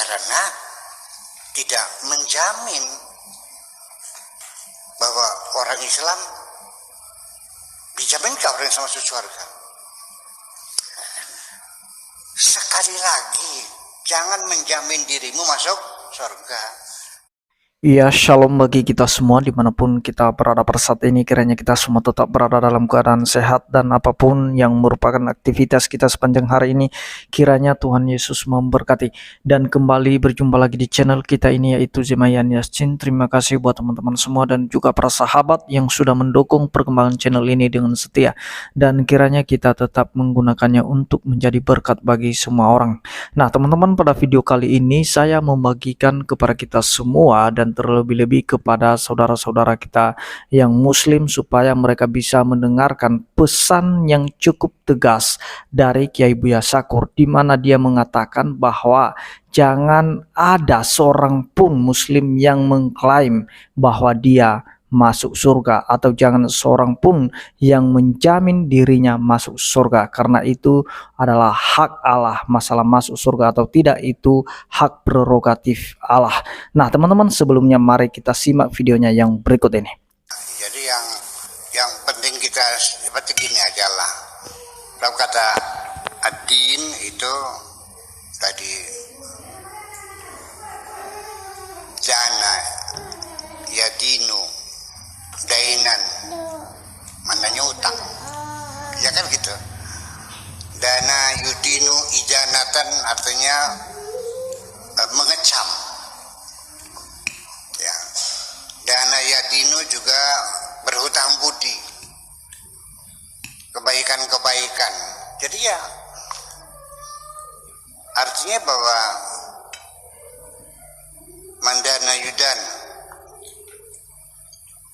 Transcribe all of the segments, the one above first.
karena tidak menjamin bahwa orang Islam dijaminkan orang Islam masuk surga. Sekali lagi, jangan menjamin dirimu masuk surga. Ya, shalom bagi kita semua dimanapun kita berada pada saat ini. Kiranya kita semua tetap berada dalam keadaan sehat, dan apapun yang merupakan aktivitas kita sepanjang hari ini, kiranya Tuhan Yesus memberkati. Dan kembali berjumpa lagi di channel kita ini, yaitu Zemayan Yasin. Terima kasih buat teman-teman semua dan juga para sahabat yang sudah mendukung perkembangan channel ini dengan setia. Dan kiranya kita tetap menggunakannya untuk menjadi berkat bagi semua orang. Nah teman-teman, pada video kali ini saya membagikan kepada kita semua dan terlebih-lebih kepada saudara-saudara kita yang muslim, supaya mereka bisa mendengarkan pesan yang cukup tegas dari Kiai Buya Syakur, di mana dia mengatakan bahwa jangan ada seorang pun muslim yang mengklaim bahwa dia masuk surga, atau jangan seorang pun yang menjamin dirinya masuk surga, karena itu adalah hak Allah. Masalah masuk surga atau tidak itu hak prerogatif Allah. Nah teman-teman, sebelumnya mari kita simak videonya yang berikut ini. Jadi yang penting kita seperti gini aja lah. Kalau kata ad-din itu tadi jana yadinu dainan, mananya utang, ya kan gitu. Dana yudinu ijanatan artinya mengecam, ya. Dana yadinu juga berhutang budi, kebaikan-kebaikan. Jadi ya artinya bahwa mandana yudan.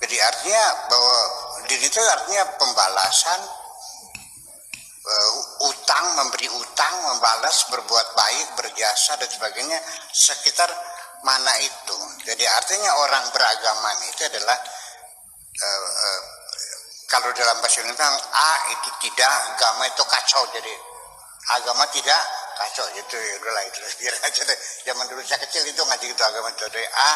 Jadi artinya bahwa din itu artinya pembalasan, utang, memberi utang, membalas, berbuat baik, berjasa dan sebagainya sekitar mana itu. Jadi artinya orang beragama itu adalah kalau dalam bahasa Indonesia A itu tidak, agama itu kacau. Jadi agama tidak kacau gitu, ya udahlah itu biar aja deh. Zaman dulu saya kecil itu ngaji gitu, agama itu dari A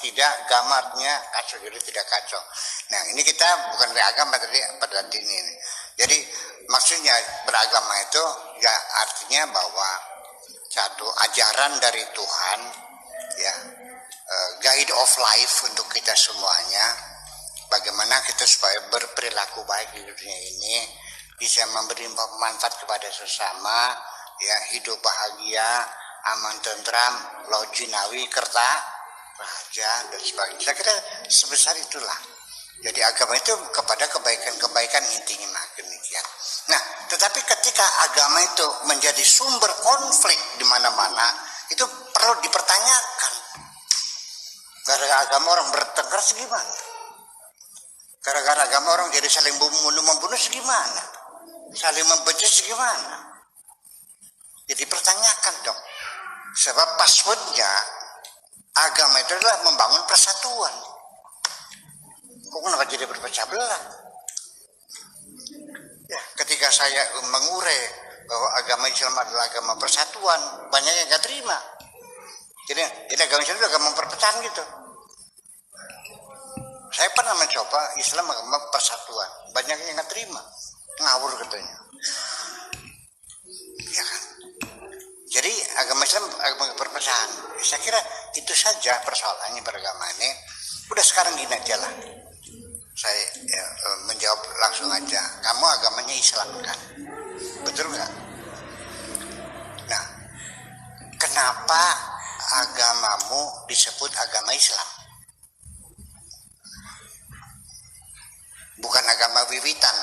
tidak, agama artinya kacau, jadi tidak kacau. Nah ini kita bukan dari agama, tapi pada ini. Jadi maksudnya beragama itu ya artinya bahwa satu ajaran dari Tuhan, ya, guide of life untuk kita semuanya. Bagaimana kita supaya berperilaku baik di dunia ini, bisa memberi manfaat kepada sesama, ya, hidup bahagia, aman, tentram, lojinawi, kerta raja dan sebagainya. Saya kira sebesar itulah. Jadi agama itu kepada kebaikan-kebaikan intinya demikian. Nah, tetapi ketika agama itu menjadi sumber konflik di mana-mana, itu perlu dipertanyakan. Gara-gara agama orang bertengkar segimana? Gara-gara agama orang jadi saling membunuh segimana? Saling membenci segimana? Jadi pertanyakan dong. Sebab passwordnya agama itu adalah membangun persatuan. Kok kenapa jadi berpecah belah? Ya, ketika saya mengurai bahwa agama Islam adalah agama persatuan, banyak yang nggak terima. Jadi agama Islam itu agama perpecahan gitu. Saya pernah mencoba Islam agama persatuan, banyak yang nggak terima, ngawur katanya. Ya kan? Jadi agama Islam agama perpecahan. Saya kira itu saja persoalannya beragama ini. Udah sekarang gini aja lah. Saya menjawab langsung aja. Kamu agamanya Islam kan? Betul nggak? Nah, kenapa agamamu disebut agama Islam? Bukan agama wiwitan.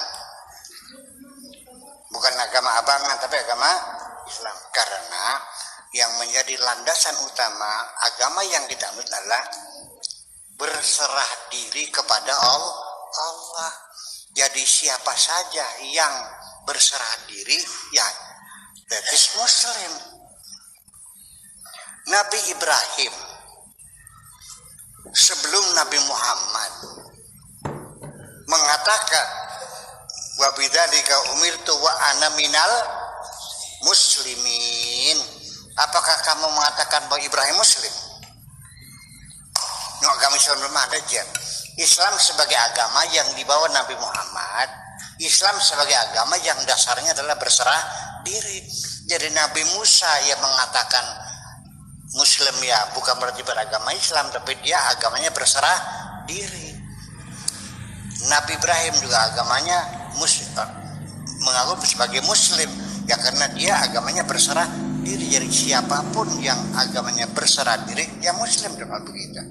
Bukan agama abangan, tapi agama Islam. Karena yang menjadi landasan utama agama yang kita anut adalah berserah diri kepada Allah. Jadi siapa saja yang berserah diri, ya that is Muslim. Nabi Ibrahim sebelum Nabi Muhammad mengatakan wa bidzalika umirtu wa ana minal muslimin. Apakah kamu mengatakan bahwa Ibrahim Muslim? No, agama Islam belum ada aja. Islam sebagai agama yang dibawa Nabi Muhammad, Islam sebagai agama yang dasarnya adalah berserah diri. Jadi Nabi Musa yang mengatakan Muslim ya bukan berarti beragama Islam, tapi dia agamanya berserah diri. Nabi Ibrahim juga agamanya mengaku sebagai Muslim ya karena dia agamanya berserah diri. Jadi siapapun yang agamanya berserah diri ya Muslim dengan begitu.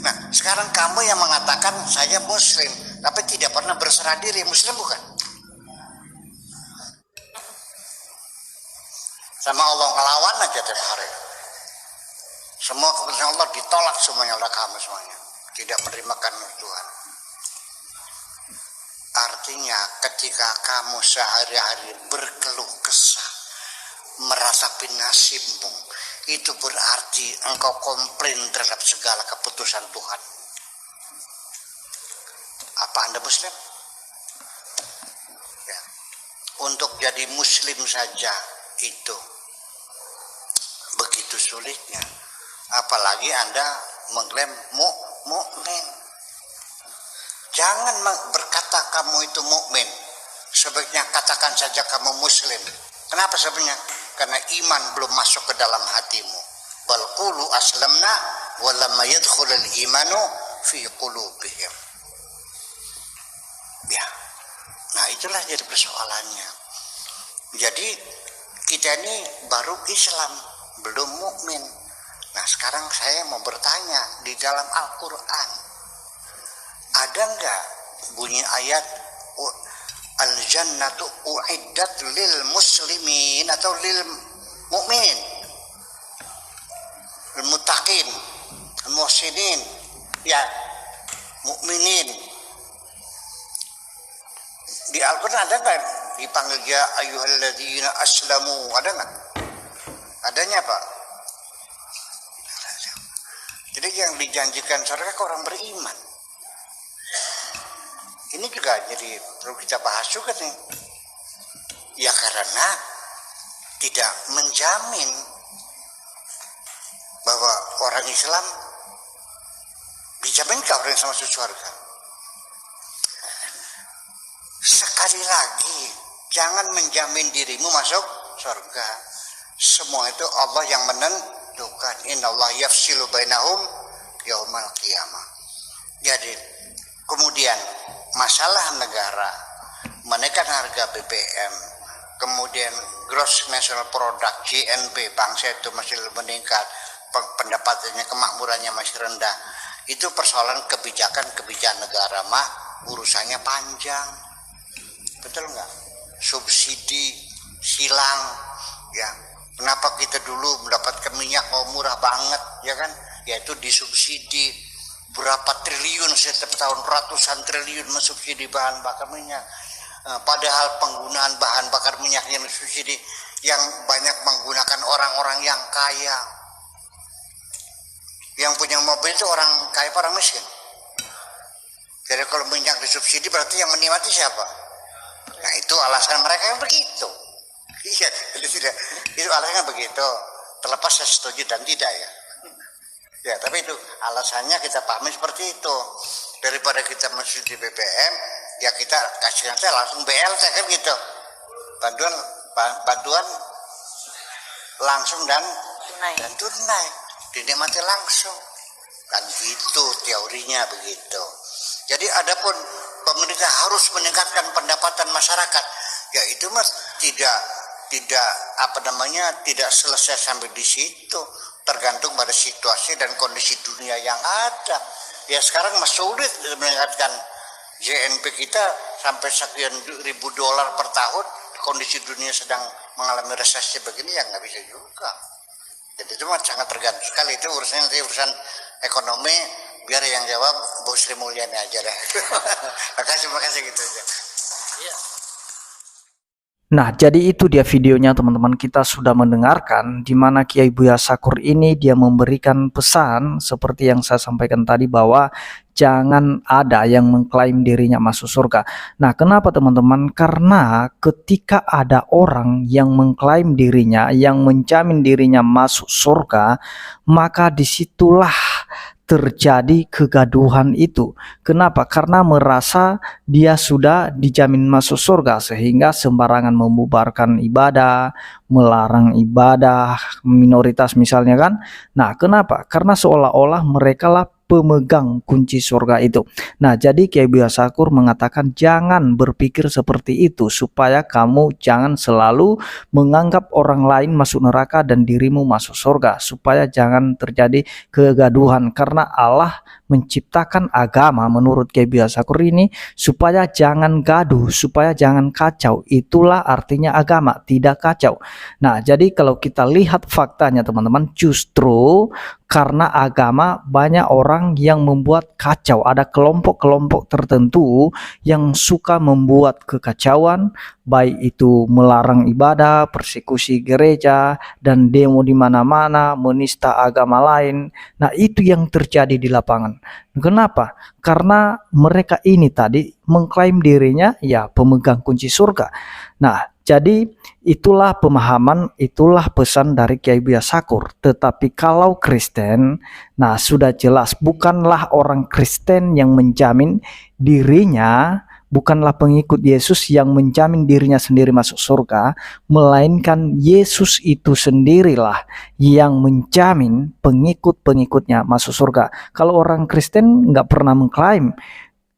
Nah sekarang kamu yang mengatakan saya Muslim tapi tidak pernah berserah diri, Muslim bukan? Sama Allah ngelawan aja tiap hari. Semua keputusan Allah ditolak semuanya oleh kamu semuanya. Tidak menerima kanun Tuhan. Artinya ketika kamu sehari-hari berkeluh kesah, meratapi nasibmu, itu berarti engkau komplain terhadap segala keputusan Tuhan. Apa Anda Muslim? Ya. Untuk jadi Muslim saja itu begitu sulitnya. Apalagi Anda mengklaim mukmin. Jangan berkata kamu itu mukmin. Sebaiknya katakan saja kamu Muslim. Kenapa sebenarnya? Karena iman belum masuk ke dalam hatimu. Bal qulu aslamna wa lam yadkhulul imanu fi qulubihim. Ya. Nah, itulah jadi persoalannya. Jadi kita ini baru Islam, belum mukmin. Nah, sekarang saya mau bertanya di dalam Al-Qur'an ada enggak bunyi ayat al-jannatu uiddat lil muslimin atau lil mu'min, lil muttaqin, lil muhsinin, ya mukminin. Di Al-Qur'an ada enggak dipanggil ya ayyuhalladzina aslamu, ada enggak? Adanya Pak? Jadi yang dijanjikan surga ke orang beriman. Ini juga jadi perlu kita bahas juga nih. Ya karena tidak menjamin bahwa orang Islam dijaminkah orang yang masuk surga. Sekali lagi, jangan menjamin dirimu masuk surga. Semua itu Allah yang menentukan. Innallaha yafsilu bainahum yaumal qiyamah. Jadi kemudian masalah negara menaikkan harga BBM, kemudian gross national product GNP bangsa itu masih meningkat, pendapatannya kemakmurannya masih rendah. Itu persoalan kebijakan negara mah urusannya panjang, betul nggak? Subsidi silang, ya. Kenapa kita dulu mendapatkan minyak murah banget, ya kan? Yaitu disubsidi berapa triliun setiap tahun, ratusan triliun mensubsidi bahan bakar minyak. Padahal penggunaan bahan bakar minyak yang disubsidi yang banyak menggunakan orang-orang yang kaya. Yang punya mobil itu orang kaya, orang miskin. Jadi kalau minyak disubsidi berarti yang menikmati siapa? Nah itu alasan mereka yang begitu. Iya, itu alasannya begitu. Terlepas saya setuju dan tidak ya. Ya, tapi itu alasannya kita pahami seperti itu. Daripada kita mensubsidi BBM, ya kita kasihkan saya langsung BLT kan gitu. Bantuan langsung dan tunai dinikmati langsung. Kan gitu teorinya begitu. Jadi adapun pemerintah harus meningkatkan pendapatan masyarakat, ya itu mas tidak selesai sampai di situ, tergantung pada situasi dan kondisi dunia yang ada. Ya sekarang masih sulit meningkatkan GNP kita sampai sekian ribu dolar per tahun, kondisi dunia sedang mengalami resesi begini yang nggak bisa juga. Jadi itu sangat tergantung sekali, itu urusan ekonomi, biar yang jawab Bu Sri Mulyani aja deh. Makasih gitu aja. Iya. Nah, jadi itu dia videonya teman-teman. Kita sudah mendengarkan di mana Kiai Buya Sakur ini dia memberikan pesan seperti yang saya sampaikan tadi bahwa jangan ada yang mengklaim dirinya masuk surga. Nah, kenapa teman-teman? Karena ketika ada orang yang mengklaim dirinya, yang menjamin dirinya masuk surga, maka disitulah terjadi kegaduhan itu. Kenapa? Karena merasa dia sudah dijamin masuk surga sehingga sembarangan membubarkan ibadah, melarang ibadah minoritas misalnya kan. Nah, kenapa? Karena seolah-olah mereka lah pemegang kunci surga itu. Nah, jadi Kiai Buya Sakur mengatakan jangan berpikir seperti itu supaya kamu jangan selalu menganggap orang lain masuk neraka dan dirimu masuk surga, supaya jangan terjadi kegaduhan karena Allah menciptakan agama menurut Kiai Buya Sakur ini supaya jangan gaduh, supaya jangan kacau. Itulah artinya agama, tidak kacau. Nah, jadi kalau kita lihat faktanya teman-teman, justru karena agama banyak orang yang membuat kacau. Ada kelompok-kelompok tertentu yang suka membuat kekacauan, baik itu melarang ibadah, persekusi gereja, dan demo di mana-mana, menista agama lain. Nah, itu yang terjadi di lapangan. Kenapa? Karena mereka ini tadi mengklaim dirinya ya pemegang kunci surga. Nah, jadi itulah pemahaman, itulah pesan dari Kiai Buya Sakur. Tetapi kalau Kristen, nah sudah jelas bukanlah orang Kristen yang menjamin dirinya, bukanlah pengikut Yesus yang menjamin dirinya sendiri masuk surga, melainkan Yesus itu sendirilah yang menjamin pengikut-pengikutnya masuk surga. Kalau orang Kristen nggak pernah mengklaim,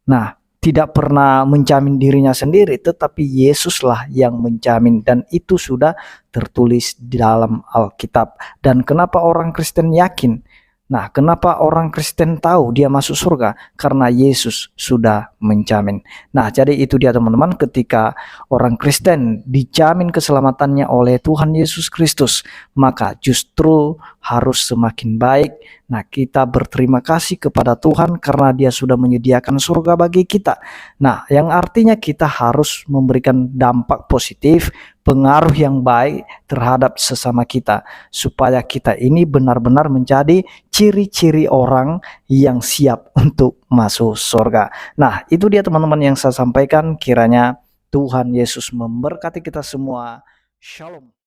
nah tidak pernah menjamin dirinya sendiri, tetapi Yesuslah yang menjamin dan itu sudah tertulis di dalam Alkitab. Dan kenapa orang Kristen yakin? Nah, kenapa orang Kristen tahu dia masuk surga? Karena Yesus sudah menjamin. Nah, jadi itu dia teman-teman, ketika orang Kristen dijamin keselamatannya oleh Tuhan Yesus Kristus, maka justru harus semakin baik. Nah, kita berterima kasih kepada Tuhan karena Dia sudah menyediakan surga bagi kita. Nah, yang artinya kita harus memberikan dampak positif, pengaruh yang baik terhadap sesama kita, supaya kita ini benar-benar menjadi ciri-ciri orang yang siap untuk masuk surga. Nah, itu dia teman-teman yang saya sampaikan. Kiranya Tuhan Yesus memberkati kita semua. Shalom.